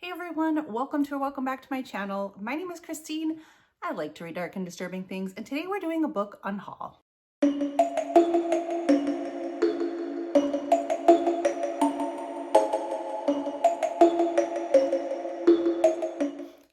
Hey everyone, welcome to or welcome back to my channel. My name is Christine. I like to read dark and disturbing things, and today we're doing a book unhaul.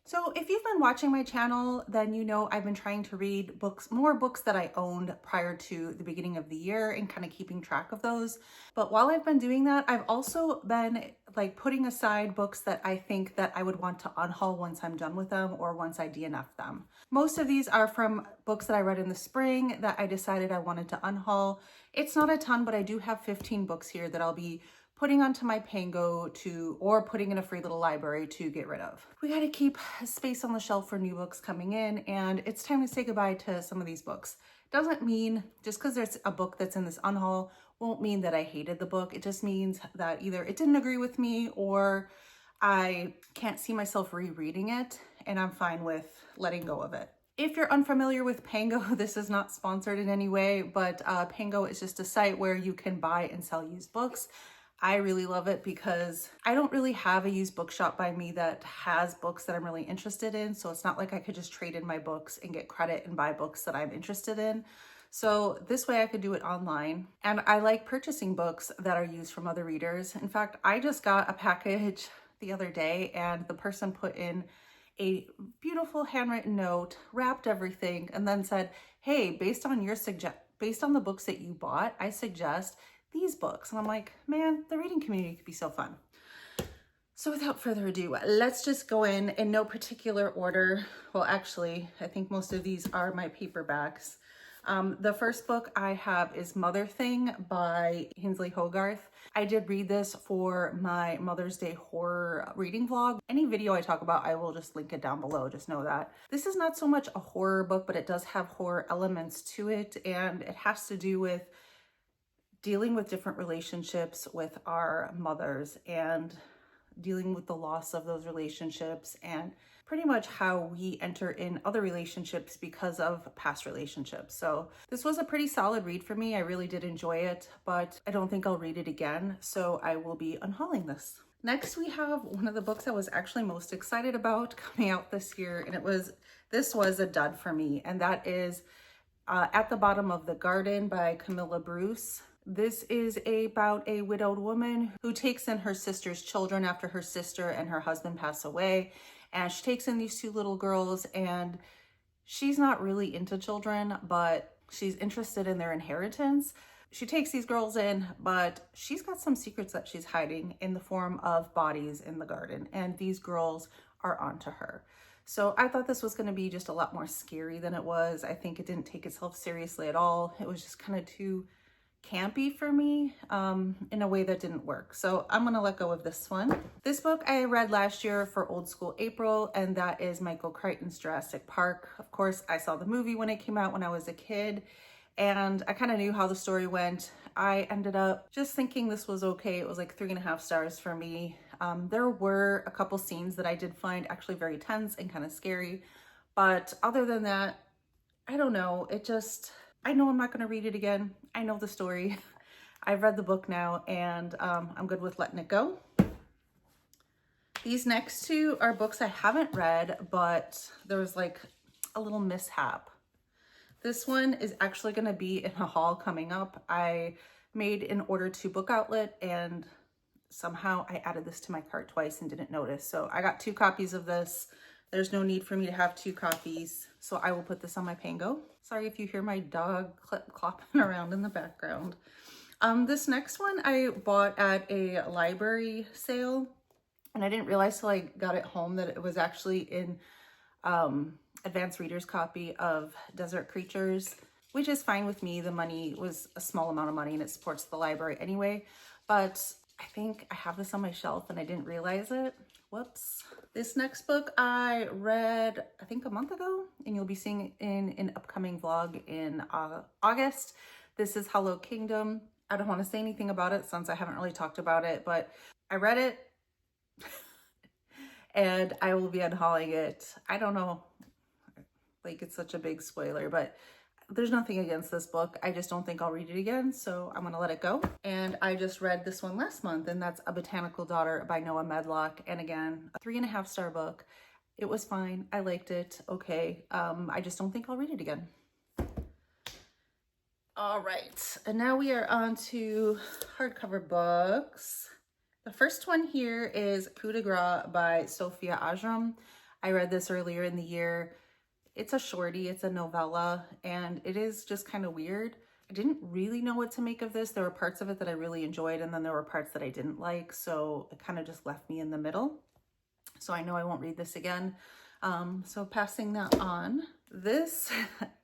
So if you've been watching my channel, then you know I've been trying to read more books that I owned prior to the beginning of the year and kind of keeping track of those. But while I've been doing that, I've also been putting aside books that I think that I would want to unhaul once I'm done with them or once I DNF them. Most of these are from books that I read in the spring that I decided I wanted to unhaul. It's not a ton, but I do have 15 books here that I'll be putting onto my Pango or putting in a free little library to get rid of. We got to keep space on the shelf for new books coming in, and it's time to say goodbye to some of these books. Doesn't mean just because there's a book that's in this unhaul won't mean that I hated the book. It just means that either it didn't agree with me or I can't see myself rereading it, and I'm fine with letting go of it. If you're unfamiliar with Pango, this is not sponsored in any way, but Pango is just a site where you can buy and sell used books. I really love it because I don't really have a used bookshop by me that has books that I'm really interested in. So it's not like I could just trade in my books and get credit and buy books that I'm interested in. So this way I could do it online. And I like purchasing books that are used from other readers. In fact, I just got a package the other day and the person put in a beautiful handwritten note, wrapped everything, and then said, hey, based on the books that you bought, I suggest these books. And I'm like, man, the reading community could be so fun. So without further ado, let's just go in no particular order. Well, actually, I think most of these are my paperbacks. The first book I have is Mother Thing by Hinsley Hogarth. I did read this for my Mother's Day horror reading vlog. Any video I talk about, I will just link it down below, just know that. This is not so much a horror book, but it does have horror elements to it, and it has to do with dealing with different relationships with our mothers and dealing with the loss of those relationships and pretty much how we enter in other relationships because of past relationships. So this was a pretty solid read for me. I really did enjoy it, but I don't think I'll read it again. So I will be unhauling this. Next, we have one of the books I was actually most excited about coming out this year. And this was a dud for me. And that is At the Bottom of the Garden by Camilla Bruce. This is about a widowed woman who takes in her sister's children after her sister and her husband pass away. And she takes in these two little girls, and she's not really into children, but she's interested in their inheritance. She takes these girls in, but she's got some secrets that she's hiding in the form of bodies in the garden, and these girls are onto her. So I thought this was going to be just a lot more scary than it was. I think it didn't take itself seriously at all. It was just kind of too campy for me in a way that didn't work. So I'm gonna let go of this one. This book I read last year for Old School April, and that is Michael Crichton's Jurassic Park. Of course, I saw the movie when it came out when I was a kid, and I kind of knew how the story went. I ended up just thinking this was okay. It was like 3.5 stars for me. There were a couple scenes that I did find actually very tense and kind of scary, but other than that, I don't know. I know I'm not going to read it again. I know the story. I've read the book now, and I'm good with letting it go. These next two are books I haven't read, but there was like a little mishap. This one is actually going to be in a haul coming up. I made an order to Book Outlet, and somehow I added this to my cart twice and didn't notice. So I got 2 copies of this. There's no need for me to have 2 copies, so I will put this on my Pango. Sorry if you hear my dog clopping around in the background. This next one I bought at a library sale, and I didn't realize till I got it home that it was actually in advanced reader's copy of Desert Creatures, which is fine with me. The money was a small amount of money and it supports the library anyway, but I think I have this on my shelf and I didn't realize it. Whoops. This next book I read, I think a month ago, and you'll be seeing it in an upcoming vlog in August. This is Hello Kingdom. I don't want to say anything about it since I haven't really talked about it, but I read it and I will be unhauling it. I don't know, like it's such a big spoiler, but there's nothing against this book. I just don't think I'll read it again, so I'm gonna let it go. And I just read this one last month, and that's A Botanical Daughter by Noah Medlock. And again, a 3.5-star book. It was fine. I liked it. Okay. I just don't think I'll read it again. All right, and now we are on to hardcover books. The first one here is Coup de Grace by Sophia Ajram. I read this earlier in the year. It's a shorty, it's a novella, and it is just kind of weird. I didn't really know what to make of this. There were parts of it that I really enjoyed, and then there were parts that I didn't like, so it kind of just left me in the middle. So I know I won't read this again. So passing that on. This,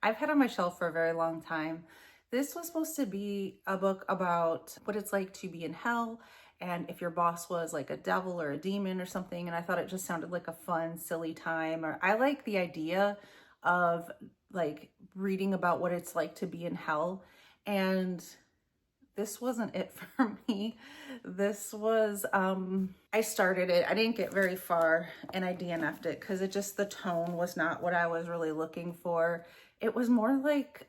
I've had on my shelf for a very long time. This was supposed to be a book about what it's like to be in hell, and if your boss was like a devil or a demon or something, and I thought it just sounded like a fun, silly time. Or I like the idea of like reading about what it's like to be in hell, and this wasn't it for me. This was, I started it, I didn't get very far, and I DNF'd it because it just, the tone was not what I was really looking for. It was more like,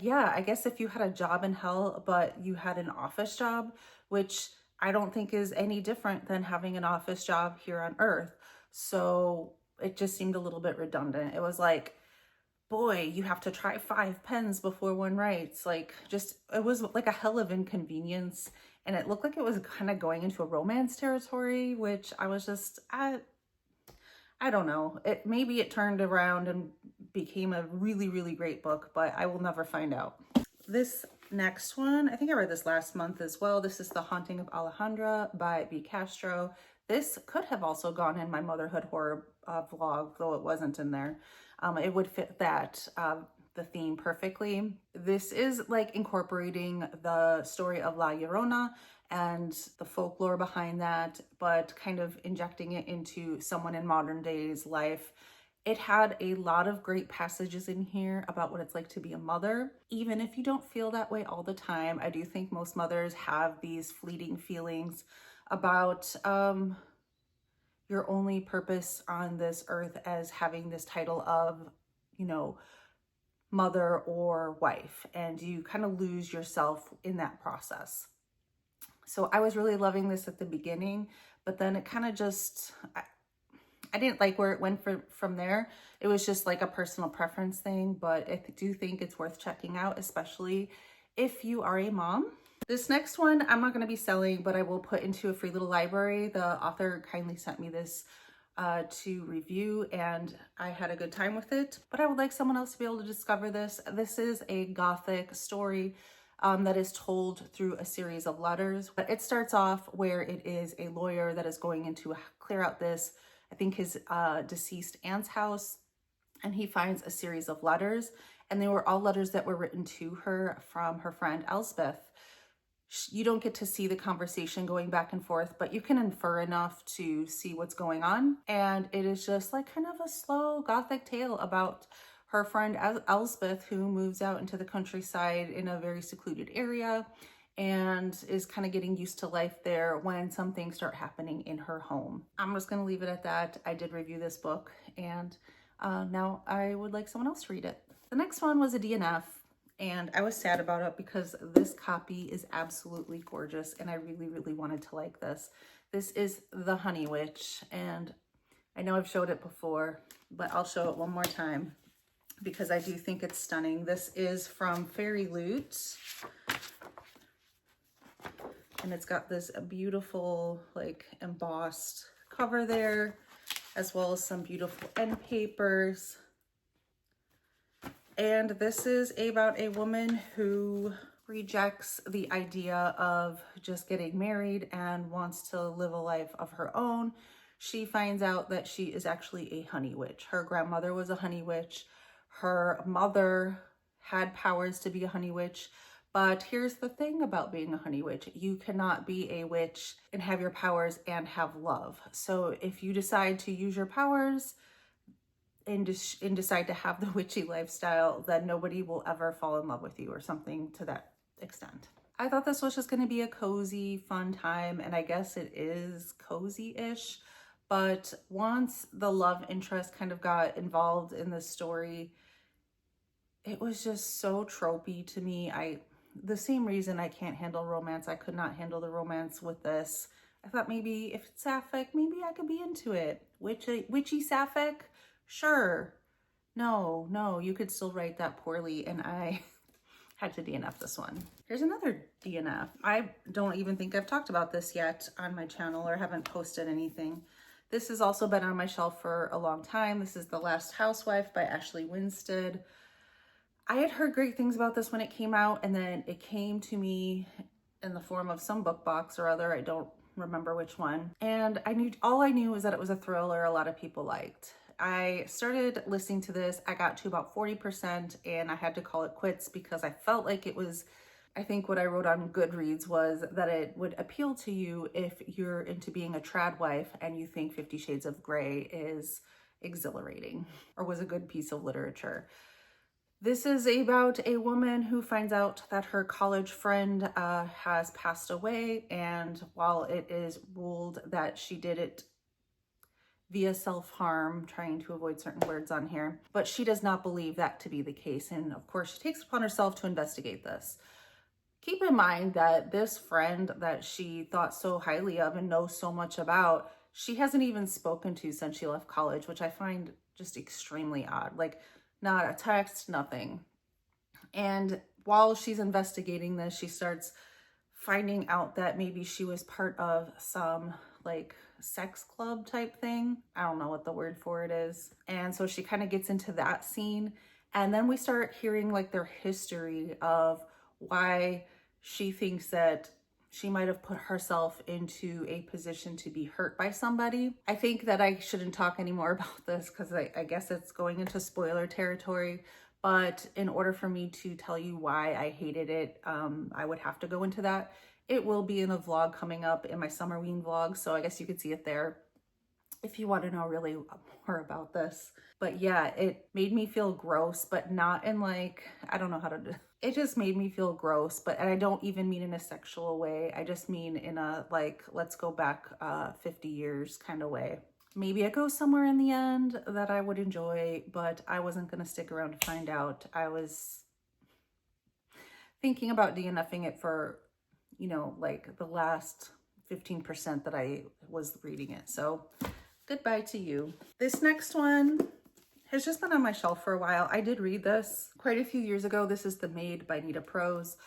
yeah, I guess if you had a job in hell, but you had an office job, which I don't think is any different than having an office job here on Earth. So it just seemed a little bit redundant. It was like, boy, you have to try 5 pens before one writes. Like, just, it was like a hell of inconvenience. And it looked like it was kind of going into a romance territory, which I was just, I don't know. Maybe it turned around and became a really, really great book, but I will never find out. This next one, I think I read this last month as well. This is The Haunting of Alejandra by B. Castro. This could have also gone in my motherhood horror vlog, though it wasn't in there. It would fit that, the theme perfectly. This is like incorporating the story of La Llorona and the folklore behind that, but kind of injecting it into someone in modern day's life. It had a lot of great passages in here about what it's like to be a mother. Even if you don't feel that way all the time, I do think most mothers have these fleeting feelings about your only purpose on this earth as having this title of, you know, mother or wife, and you kind of lose yourself in that process. So I was really loving this at the beginning, but then it kind of just, I didn't like where it went from there. It was just like a personal preference thing, but I do think it's worth checking out, especially if you are a mom. This next one, I'm not going to be selling, but I will put into a free little library. The author kindly sent me this to review, and I had a good time with it, but I would like someone else to be able to discover this. This is a Gothic story that is told through a series of letters. But it starts off where it is a lawyer that is going in to clear out this, I think his deceased aunt's house, and he finds a series of letters, and they were all letters that were written to her from her friend Elspeth. You don't get to see the conversation going back and forth, but you can infer enough to see what's going on. And it is just like kind of a slow Gothic tale about her friend Elspeth, who moves out into the countryside in a very secluded area and is kind of getting used to life there when some things start happening in her home. I'm just going to leave it at that. I did review this book, and now I would like someone else to read it. The next one was a DNF. And I was sad about it because this copy is absolutely gorgeous, and I really, really wanted to like this. This is The Honey Witch, and I know I've showed it before, but I'll show it one more time because I do think it's stunning. This is from Fairy Loot, and it's got this beautiful like embossed cover there, as well as some beautiful end papers. And this is about a woman who rejects the idea of just getting married and wants to live a life of her own. She finds out that she is actually a honey witch. Her grandmother was a honey witch. Her mother had powers to be a honey witch. But here's the thing about being a honey witch. You cannot be a witch and have your powers and have love. So if you decide to use your powers and decide to have the witchy lifestyle, then nobody will ever fall in love with you or something to that extent. I thought this was just going to be a cozy, fun time, and I guess it is cozy-ish. But once the love interest kind of got involved in the story, it was just so tropey to me. The same reason I can't handle romance, I could not handle the romance with this. I thought maybe if it's sapphic, maybe I could be into it. Witchy sapphic? Sure. No, you could still write that poorly, and I had to DNF this one. Here's another DNF. I don't even think I've talked about this yet on my channel or haven't posted anything. This has also been on my shelf for a long time. This is The Last Housewife by Ashley Winstead. I had heard great things about this when it came out, and then it came to me in the form of some book box or other. I don't remember which one. And all I knew was that it was a thriller a lot of people liked. I started listening to this. I got to about 40% and I had to call it quits because I felt like it was, I think what I wrote on Goodreads was that it would appeal to you if you're into being a trad wife and you think 50 Shades of Grey is exhilarating or was a good piece of literature. This is about a woman who finds out that her college friend has passed away, and while it is ruled that she did it via self-harm, trying to avoid certain words on here, but she does not believe that to be the case, and of course she takes upon herself to investigate this. Keep in mind that this friend that she thought so highly of and knows so much about, she hasn't even spoken to since she left college, which I find just extremely odd. Like, not a text, nothing. And while she's investigating this, she starts finding out that maybe she was part of some like sex club type thing. I don't know what the word for it is. And so she kind of gets into that scene. And then we start hearing like their history of why she thinks that she might have put herself into a position to be hurt by somebody. I think that I shouldn't talk anymore about this because I guess it's going into spoiler territory. But in order for me to tell you why I hated it, I would have to go into that. It will be in a vlog coming up in my Summerween vlog, so I guess you could see it there if you want to know really more about this. But yeah, it made me feel gross, but not in like, I don't know how to do. It just made me feel gross, and I don't even mean in a sexual way. I just mean in a like, let's go back 50 years kind of way. Maybe it goes somewhere in the end that I would enjoy, but I wasn't going to stick around to find out. I was thinking about DNFing it for, you know, like the last 15% that I was reading it. So goodbye to you. This next one has just been on my shelf for a while. I did read this quite a few years ago. This is The Maid by Nita Prose.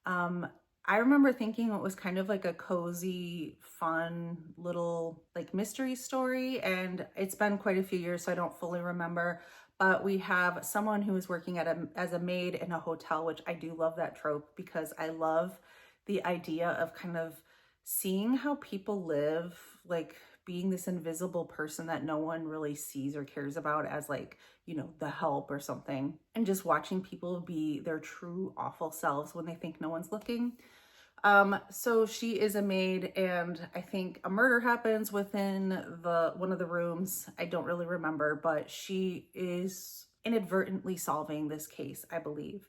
I remember thinking it was kind of like a cozy, fun little like mystery story, and it's been quite a few years, so I don't fully remember. But we have someone who is working as a maid in a hotel, which I do love that trope because I love the idea of kind of seeing how people live, like being this invisible person that no one really sees or cares about as like, you know, the help or something, and just watching people be their true awful selves when they think no one's looking. So she is a maid, and I think a murder happens within one of the rooms. I don't really remember, but she is inadvertently solving this case, I believe.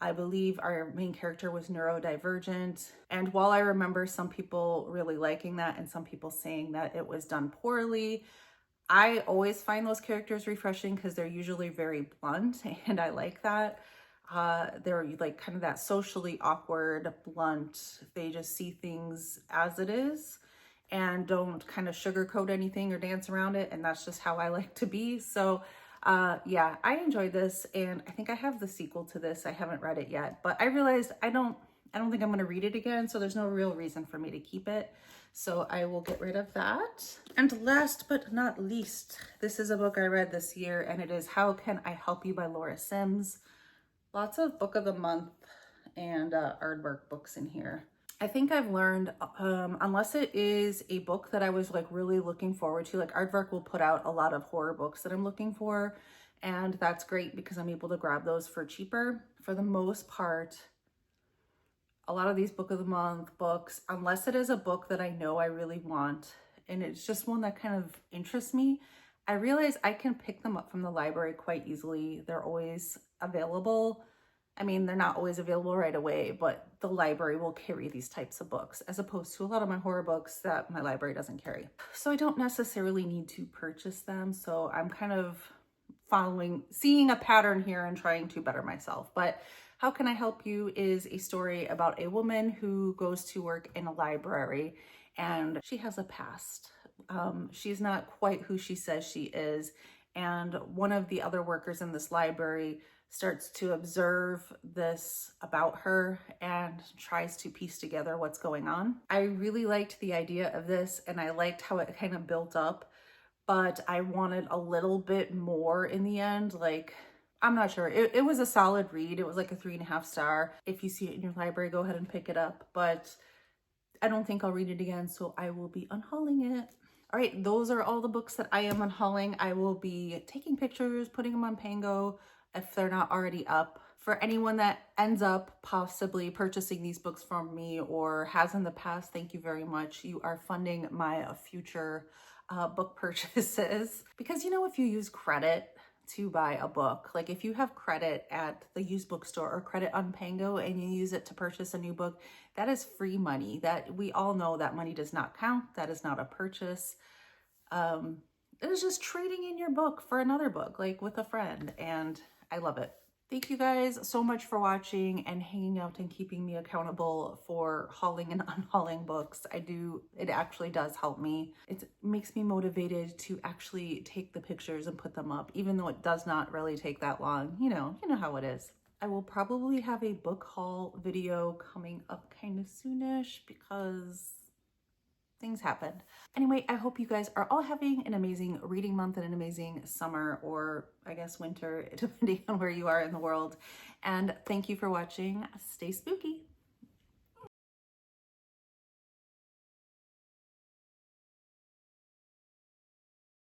I believe our main character was neurodivergent. And while I remember some people really liking that and some people saying that it was done poorly, I always find those characters refreshing because they're usually very blunt, and I like that. They're like kind of that socially awkward, blunt. They just see things as it is and don't kind of sugarcoat anything or dance around it. And that's just how I like to be. So yeah, I enjoyed this, and I think I have the sequel to this. I haven't read it yet, but I realized I don't think I'm going to read it again. So there's no real reason for me to keep it. So I will get rid of that. And last but not least, this is a book I read this year, and it is How Can I Help You by Laura Sims. Lots of book of the month and aardvark books in here. I think I've learned, unless it is a book that I was like really looking forward to, like aardvark will put out a lot of horror books that I'm looking for, and that's great because I'm able to grab those for cheaper. For the most part, a lot of these book of the month books, unless it is a book that I know I really want and it's just one that kind of interests me, I realize I can pick them up from the library quite easily. They're always available. I mean, they're not always available right away, but the library will carry these types of books as opposed to a lot of my horror books that my library doesn't carry. So I don't necessarily need to purchase them. So I'm kind of seeing a pattern here and trying to better myself. But How Can I Help You is a story about a woman who goes to work in a library and she has a past. She's not quite who she says she is. And one of the other workers in this library starts to observe this about her and tries to piece together what's going on. I really liked the idea of this and I liked how it kind of built up, but I wanted a little bit more in the end. Like, I'm not sure. It was a solid read. It was like a 3.5 star. If you see it in your library, go ahead and pick it up. But I don't think I'll read it again, so I will be unhauling it. All right, those are all the books that I am unhauling. I will be taking pictures, putting them on Pango if they're not already up. For anyone that ends up possibly purchasing these books from me or has in the past, thank you very much. You are funding my future book purchases. Because, you know, if you use credit to buy a book, like if you have credit at the used bookstore or credit on Pango and you use it to purchase a new book, that is free money. That we all know that money does not count. That is not a purchase. It is just trading in your book for another book, like with a friend, and I love it. Thank you guys so much for watching and hanging out and keeping me accountable for hauling and unhauling books. It actually does help me. It makes me motivated to actually take the pictures and put them up, even though it does not really take that long. You know how it is. I will probably have a book haul video coming up kind of soonish because things happened. Anyway, I hope you guys are all having an amazing reading month and an amazing summer, or I guess winter, depending on where you are in the world. And thank you for watching. Stay spooky.